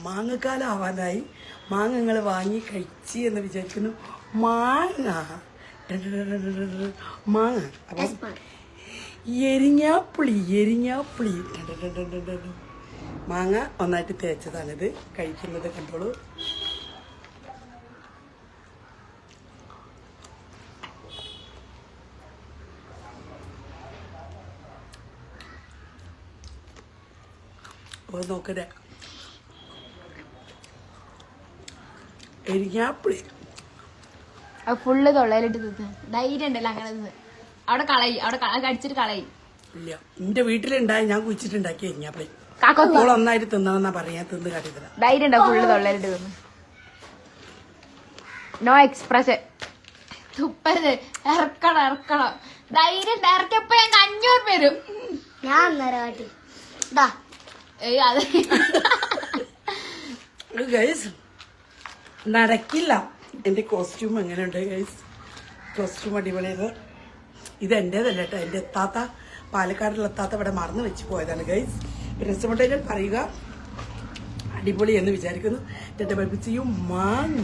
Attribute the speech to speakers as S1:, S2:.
S1: മാങ്ങക്കാലം ആവാനായി മാങ്ങ നിങ്ങൾ വാങ്ങി കഴിച്ച് എന്ന് വിചാരിക്കുന്നു. മാങ്ങ അപ്പം എരിഞ്ഞാപ്പുളി മാങ്ങ ഒന്നായിട്ട് തേച്ചതാണിത്. കഴിക്കുന്നത് കണ്ടോളൂ. നോക്കട്ടെ, എരിഞ്ഞാപ്പുളി
S2: ഫുള്ള് തൊള്ളയിലിട്ട് തിന്ന് ധൈര്യം ഉണ്ടല്ലോ അങ്ങനെ തിന്ന്. അവിടെ കളയി, അവിടെ കടിച്ചിട്ട് കളയി.
S1: ഇല്ല, എന്റെ വീട്ടിലുണ്ടായി, ഞാൻ കുഴിച്ചിട്ടുണ്ടാക്കി എരിഞ്ഞാപ്പുളി. ഒന്നായിട്ട് തിന്നണമെന്നാ പറയാ, തിന്ന് കാട്ടിത്തരാ.
S2: ധൈര്യം ഉണ്ടോ ഫുള്ള് തൊള്ളയിലിട്ട് തിന്ന്? No expression. തുപ്പരുത്, ഇറക്കണം. ധൈര്യം ഇറക്കിയപ്പോ ഞങ്ങൾക്ക് 500 വരും.
S3: ഞാൻ കാട്ടി
S1: ഗൈസ് നടക്കില്ല. എന്റെ കോസ്റ്റ്യൂം എങ്ങനെയുണ്ട് ഗൈസ്? കോസ്റ്റ്യൂം അടിപൊളിയത്. ഇത് എന്റേതല്ല കേട്ടോ, എന്റെ എത്താത്ത പാലക്കാടുള്ള എത്താത്ത ഇവിടെ മറന്നു വെച്ച് പോയതാണ് ഗൈസ്. രസമുണ്ടെങ്കിൽ പറയുക, അടിപൊളി എന്ന് വിചാരിക്കുന്നു. എന്റെ ബേബിച്ചിയും മാങ്ങ